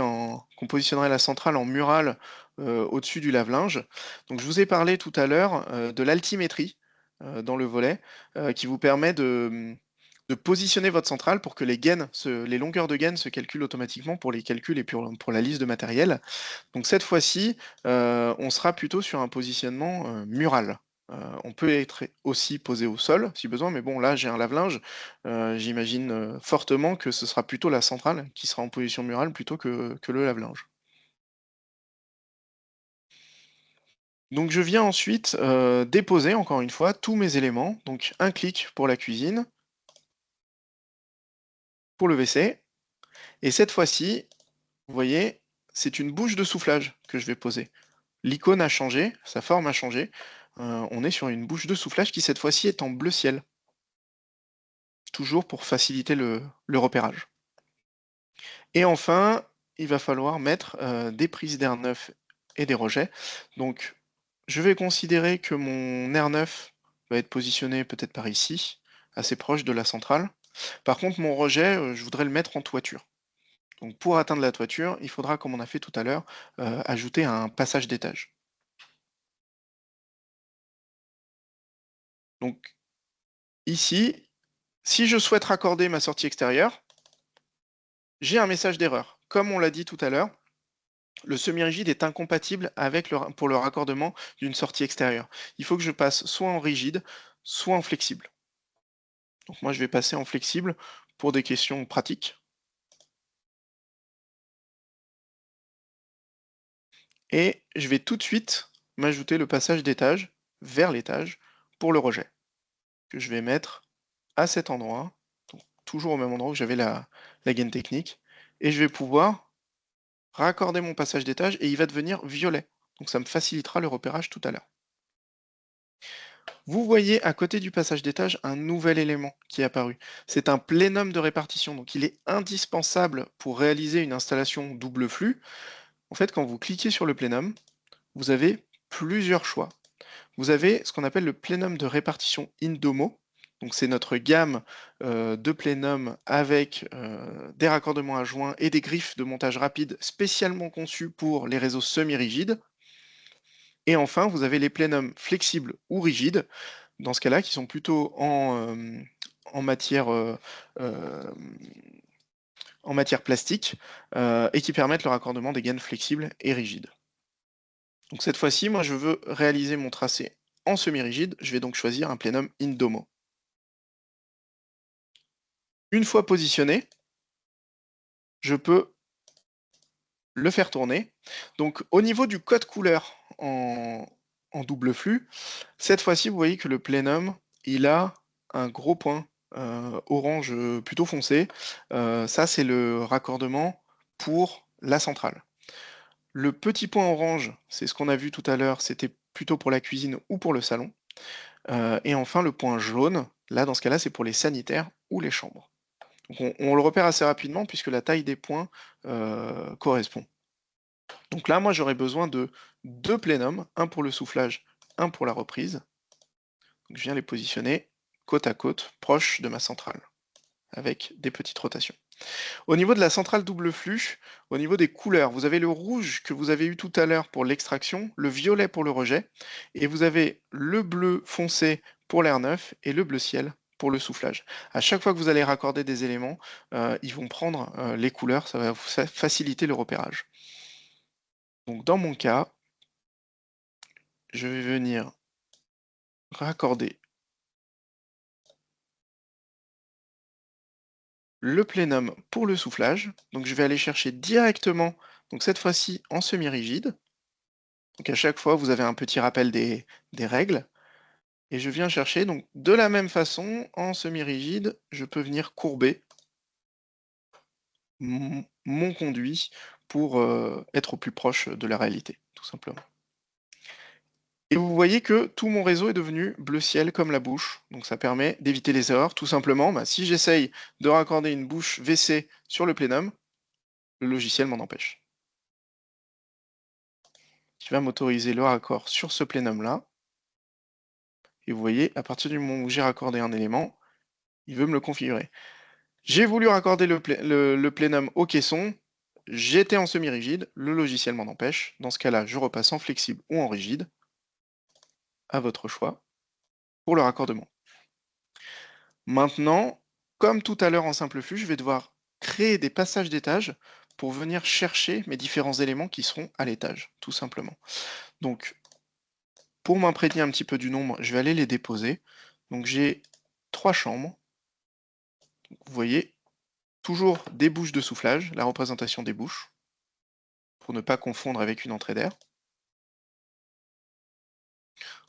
la centrale en murale, au-dessus du lave-linge. Donc je vous ai parlé tout à l'heure, de l'altimétrie, dans le volet, qui vous permet de positionner votre centrale pour que les longueurs de gaines se calculent automatiquement pour les calculs et pour la liste de matériel. Donc cette fois-ci, on sera plutôt sur un positionnement, mural. On peut être aussi posé au sol si besoin, mais bon là j'ai un lave-linge, j'imagine, fortement que ce sera plutôt la centrale qui sera en position murale plutôt que le lave-linge. Donc je viens ensuite, déposer encore une fois tous mes éléments, donc un clic pour la cuisine, pour le WC et cette fois-ci, vous voyez, c'est une bouche de soufflage que je vais poser. L'icône a changé, sa forme a changé. On est sur une bouche de soufflage qui cette fois-ci est en bleu ciel, toujours pour faciliter le repérage. Et enfin, il va falloir mettre des prises d'air neuf et des rejets. Donc, je vais considérer que mon air neuf va être positionné peut-être par ici, assez proche de la centrale. Par contre, mon rejet, je voudrais le mettre en toiture. Donc, pour atteindre la toiture, il faudra, comme on a fait tout à l'heure, ajouter un passage d'étage. Donc, ici, si je souhaite raccorder ma sortie extérieure, j'ai un message d'erreur. Comme on l'a dit tout à l'heure, le semi-rigide est incompatible pour le raccordement d'une sortie extérieure. Il faut que je passe soit en rigide, soit en flexible. Donc moi, je vais passer en flexible pour des questions pratiques. Et je vais tout de suite m'ajouter le passage d'étage vers l'étage pour le rejet, que je vais mettre à cet endroit, donc toujours au même endroit où j'avais la gaine technique. Et je vais pouvoir raccorder mon passage d'étage et il va devenir violet. Donc ça me facilitera le repérage tout à l'heure. Vous voyez à côté du passage d'étage un nouvel élément qui est apparu. C'est un plénum de répartition, donc il est indispensable pour réaliser une installation double flux. En fait, quand vous cliquez sur le plénum, vous avez plusieurs choix. Vous avez ce qu'on appelle le plénum de répartition Indomo. Donc c'est notre gamme de plénum avec des raccordements à joint et des griffes de montage rapide spécialement conçues pour les réseaux semi-rigides. Et enfin, vous avez les plénums flexibles ou rigides, dans ce cas-là, qui sont plutôt en matière, en matière plastique et qui permettent le raccordement des gaines flexibles et rigides. Donc cette fois-ci, moi je veux réaliser mon tracé en semi-rigide, je vais donc choisir un plénum Indomo. Une fois positionné, je peux le faire tourner. Donc au niveau du code couleur en double flux, cette fois-ci, vous voyez que le plénum, il a un gros point orange plutôt foncé. Ça, c'est le raccordement pour la centrale. Le petit point orange, c'est ce qu'on a vu tout à l'heure, c'était plutôt pour la cuisine ou pour le salon. Et enfin, le point jaune, là, dans ce cas-là, c'est pour les sanitaires ou les chambres. Donc on le repère assez rapidement puisque la taille des points correspond. Donc là, moi, j'aurais besoin de deux plénums, un pour le soufflage, un pour la reprise. Donc je viens les positionner côte à côte, proche de ma centrale, avec des petites rotations. Au niveau de la centrale double flux, au niveau des couleurs, vous avez le rouge que vous avez eu tout à l'heure pour l'extraction, le violet pour le rejet, et vous avez le bleu foncé pour l'air neuf et le bleu ciel pour le soufflage. À chaque fois que vous allez raccorder des éléments, ils vont prendre les couleurs, ça va vous faciliter le repérage. Donc dans mon cas, je vais venir raccorder le plénum pour le soufflage. Donc je vais aller chercher directement, donc cette fois-ci en semi-rigide. Donc à chaque fois, vous avez un petit rappel des règles. Et je viens chercher, donc de la même façon, en semi-rigide, je peux venir courber mon conduit pour être au plus proche de la réalité, tout simplement. Et vous voyez que tout mon réseau est devenu bleu ciel comme la bouche, donc ça permet d'éviter les erreurs. Tout simplement, bah, si j'essaye de raccorder une bouche WC sur le plénum, le logiciel m'en empêche. Qui va m'autoriser le raccord sur ce plénum-là. Et vous voyez, à partir du moment où j'ai raccordé un élément, il veut me le configurer. J'ai voulu raccorder le plénum au caisson, j'étais en semi-rigide, le logiciel m'en empêche. Dans ce cas-là, je repasse en flexible ou en rigide, à votre choix, pour le raccordement. Maintenant, comme tout à l'heure en simple flux, je vais devoir créer des passages d'étage pour venir chercher mes différents éléments qui seront à l'étage, tout simplement. Donc, pour m'imprégner un petit peu du nombre, je vais aller les déposer. Donc j'ai 3 chambres. Vous voyez, toujours des bouches de soufflage, la représentation des bouches, pour ne pas confondre avec une entrée d'air.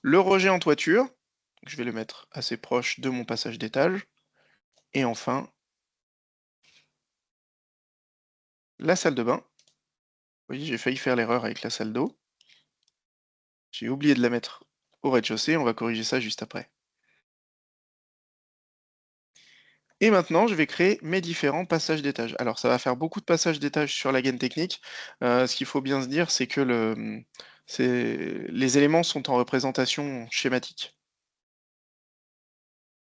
Le rejet en toiture, je vais le mettre assez proche de mon passage d'étage. Et enfin, la salle de bain. Vous voyez, j'ai failli faire l'erreur avec la salle d'eau. J'ai oublié de la mettre au rez-de-chaussée, on va corriger ça juste après. Et maintenant, je vais créer mes différents passages d'étage. Alors, ça va faire beaucoup de passages d'étage sur la gaine technique. Ce qu'il faut bien se dire, c'est que les éléments sont en représentation schématique.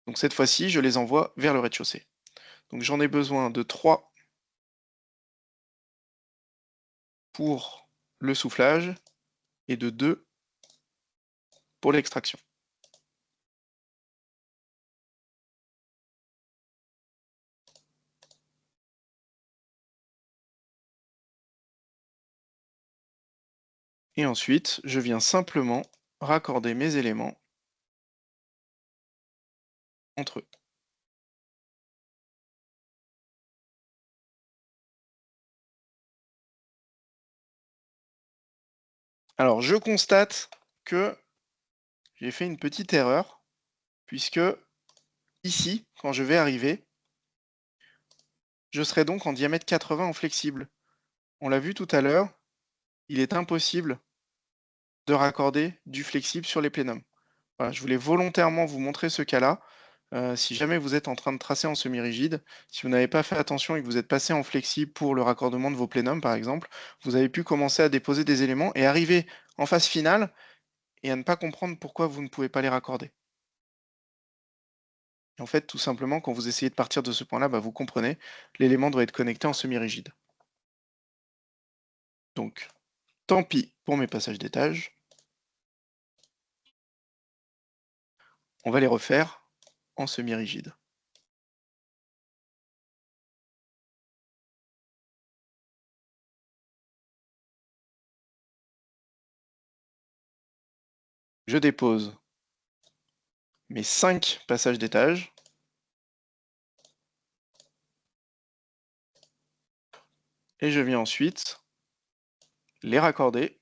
Donc cette fois-ci, je les envoie vers le rez-de-chaussée. Donc j'en ai besoin de 3 pour le soufflage et de 2 pour l'extraction. Et ensuite, je viens simplement raccorder mes éléments entre eux. Alors, je constate que j'ai fait une petite erreur, puisque ici, quand je vais arriver, je serai donc en diamètre 80 en flexible. On l'a vu tout à l'heure, il est impossible de raccorder du flexible sur les plénums. Voilà, je voulais volontairement vous montrer ce cas-là. Si jamais vous êtes en train de tracer en semi-rigide, si vous n'avez pas fait attention et que vous êtes passé en flexi pour le raccordement de vos plénums, par exemple, vous avez pu commencer à déposer des éléments et arriver en phase finale et à ne pas comprendre pourquoi vous ne pouvez pas les raccorder. Et en fait, tout simplement, quand vous essayez de partir de ce point-là, bah, vous comprenez, l'élément doit être connecté en semi-rigide. Donc, tant pis pour mes passages d'étage. On va les refaire en semi-rigide. Je dépose mes 5 passages d'étage. Et je viens ensuite les raccorder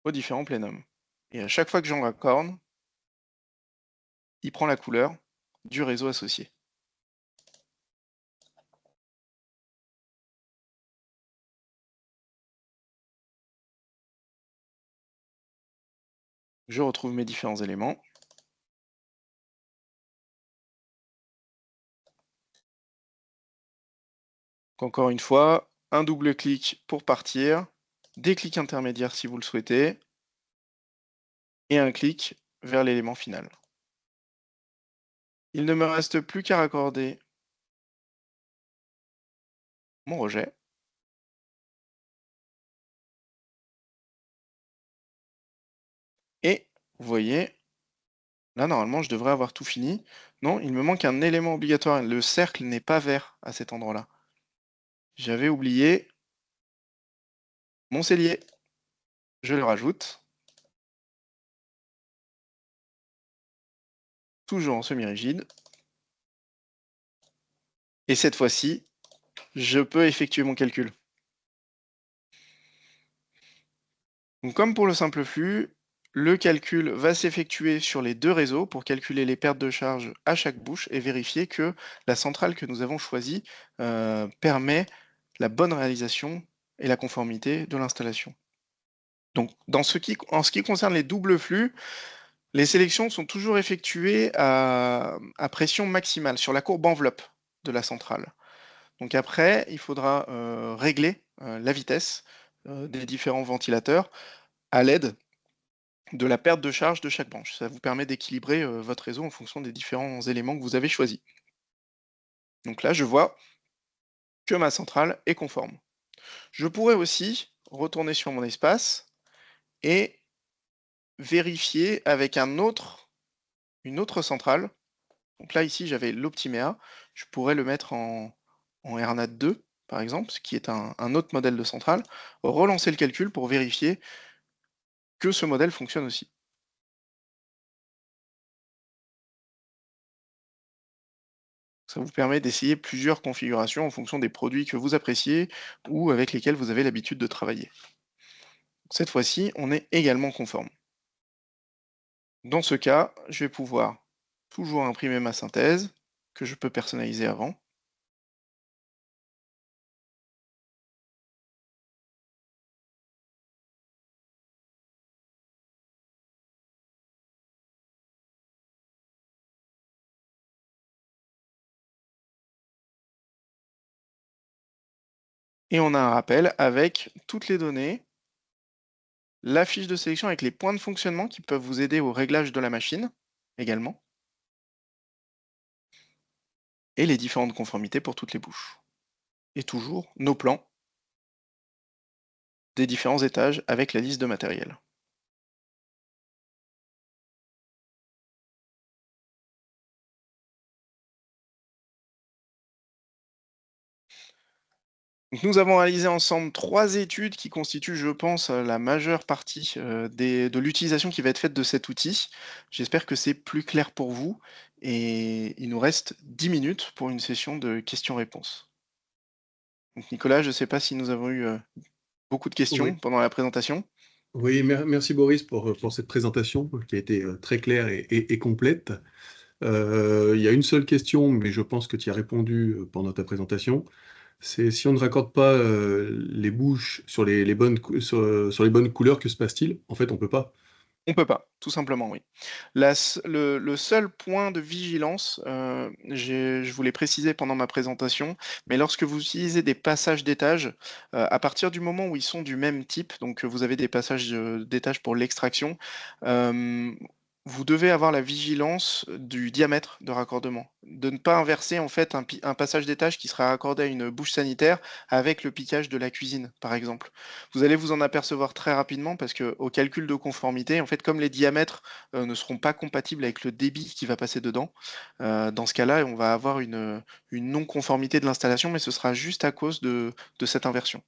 aux différents plénums. Et à chaque fois que j'en raccorde, il prend la couleur du réseau associé. Je retrouve mes différents éléments. Encore une fois, un double clic pour partir, des clics intermédiaires si vous le souhaitez, et un clic vers l'élément final. Il ne me reste plus qu'à raccorder mon rejet. Et vous voyez, là normalement je devrais avoir tout fini. Non, il me manque un élément obligatoire. Le cercle n'est pas vert à cet endroit-là. J'avais oublié mon cellier. Je le rajoute. Toujours en semi-rigide. Et cette fois-ci, je peux effectuer mon calcul. Donc, comme pour le simple flux, le calcul va s'effectuer sur les deux réseaux pour calculer les pertes de charge à chaque bouche et vérifier que la centrale que nous avons choisie permet la bonne réalisation et la conformité de l'installation. Donc, en ce qui concerne les doubles flux, les sélections sont toujours effectuées à pression maximale sur la courbe enveloppe de la centrale. Donc après, il faudra régler la vitesse des différents ventilateurs à l'aide de la perte de charge de chaque branche. Ça vous permet d'équilibrer votre réseau en fonction des différents éléments que vous avez choisis. Donc là, je vois que ma centrale est conforme. Je pourrais aussi retourner sur mon espace et vérifier avec une autre centrale. Donc là, ici, j'avais l'Optimea. Je pourrais le mettre en RNAT2, par exemple, ce qui est un autre modèle de centrale. Relancer le calcul pour vérifier que ce modèle fonctionne aussi. Ça vous permet d'essayer plusieurs configurations en fonction des produits que vous appréciez ou avec lesquels vous avez l'habitude de travailler. Cette fois-ci, on est également conforme. Dans ce cas, je vais pouvoir toujours imprimer ma synthèse, que je peux personnaliser avant. Et on a un rappel avec toutes les données, la fiche de sélection avec les points de fonctionnement qui peuvent vous aider au réglage de la machine également, et les différentes conformités pour toutes les bouches. Et toujours nos plans des différents étages avec la liste de matériel. Donc nous avons réalisé ensemble 3 études qui constituent, je pense, la majeure partie de l'utilisation qui va être faite de cet outil. J'espère que c'est plus clair pour vous et il nous reste 10 minutes pour une session de questions-réponses. Donc Nicolas, je ne sais pas si nous avons eu beaucoup de questions Oui, pendant la présentation. oui, merci Boris pour cette présentation qui a été très claire et complète. Il y a une seule question, mais je pense que tu y as répondu pendant ta présentation. C'est si on ne raccorde pas les bouches sur les bonnes, sur les bonnes couleurs, que se passe-t-il? En fait, on peut pas. On peut pas, tout simplement, oui. Le seul point de vigilance, je vous l'ai précisé pendant ma présentation, mais lorsque vous utilisez des passages d'étage, à partir du moment où ils sont du même type, donc vous avez des passages, d'étage pour l'extraction, hem, vous devez avoir la vigilance du diamètre de raccordement. De ne pas inverser en fait un passage d'étage qui sera raccordé à une bouche sanitaire avec le piquage de la cuisine, par exemple. Vous allez vous en apercevoir très rapidement parce qu'au calcul de conformité, en fait, comme les diamètres, ne seront pas compatibles avec le débit qui va passer dedans, dans ce cas-là, on va avoir une non-conformité de l'installation, mais ce sera juste à cause de cette inversion.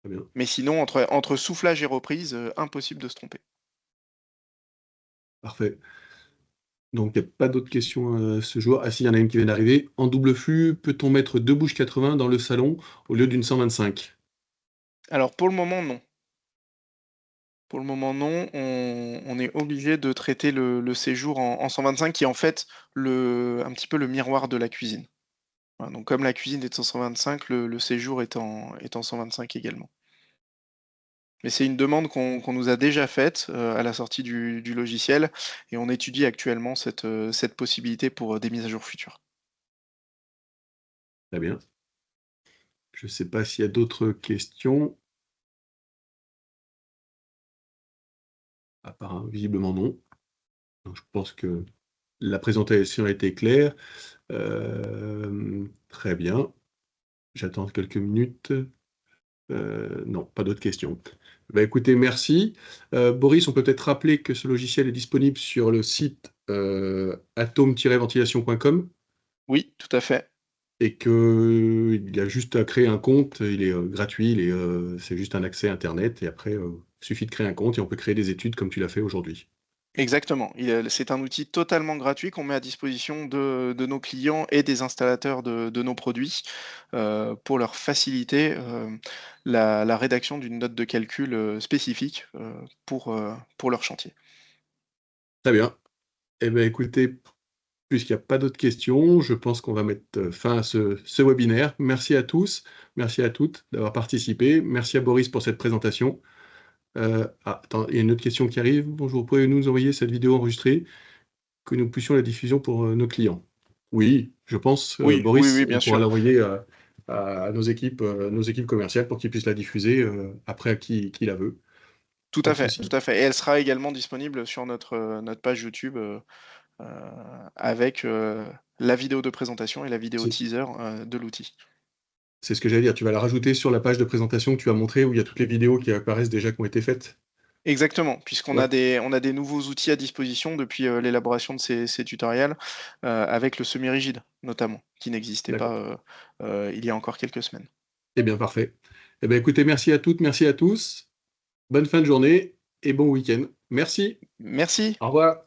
Très bien, Mais sinon, entre soufflage et reprise, impossible de se tromper. parfait. Donc il y a pas d'autres questions, ce jour. Ah si, il y en a une qui vient d'arriver. En double flux, peut-on mettre 2 bouches 80 dans le salon au lieu d'une 125? Alors pour le moment, non. Pour le moment, non. On est obligé de traiter le séjour en 125 qui est en fait un petit peu le miroir de la cuisine. Voilà, donc comme la cuisine est en 125, le séjour est en 125 également. Mais c'est une demande qu'on nous a déjà faite, à la sortie du logiciel et on étudie actuellement cette possibilité pour, des mises à jour futures. Très bien. Je ne sais pas s'il y a d'autres questions. Visiblement non. Donc je pense que la présentation a été claire. Très bien. J'attends quelques minutes. Non, pas d'autres questions. Bah, écoutez, merci. Boris, on peut peut-être rappeler que ce logiciel est disponible sur le site, atome-ventilation.com Oui, tout à fait. et qu'il y a juste à créer un compte. Il est, gratuit, c'est juste un accès internet et après, il suffit de créer un compte et on peut créer des études comme tu l'as fait aujourd'hui. Exactement. C'est un outil totalement gratuit qu'on met à disposition de nos clients et des installateurs de nos produits, pour leur faciliter, la rédaction d'une note de calcul, spécifique, pour leur chantier. Très bien. Eh beh, écoutez, puisqu'il n'y a pas d'autres questions, je pense qu'on va mettre, fin à ce webinaire. Merci à tous, merci à toutes d'avoir participé. Merci à Boris pour cette présentation. Attends, il y a une autre question qui arrive. Bonjour, pouvez-vous nous envoyer cette vidéo enregistrée, que nous puissions la diffusion pour, nos clients? Oui, je pense, Oui, oui, Boris, oui, on bien pourra sûr. l'envoyer à nos équipes commerciales pour qu'ils puissent la diffuser, après à qui la veut. Tout Pas à de fait, souci. tout à fait et elle sera également disponible sur notre page YouTube, heu, avec, la vidéo de présentation et la vidéo C'est teaser, de l'outil. c'est ce que j'allais dire. Tu vas la rajouter sur la page de présentation que tu as montrée où il y a toutes les vidéos qui apparaissent déjà qui ont été faites? Exactement, puisqu'on a Ouais, des nouveaux outils à disposition depuis, l'élaboration de ces tutoriels, avec le semi-rigide notamment, qui n'existait pas, d'accord. il y a encore quelques semaines. Eh bien, parfait. Eh bien, écoutez, merci à toutes, merci à tous. Bonne fin de journée et bon week-end. Merci. Merci. Au revoir.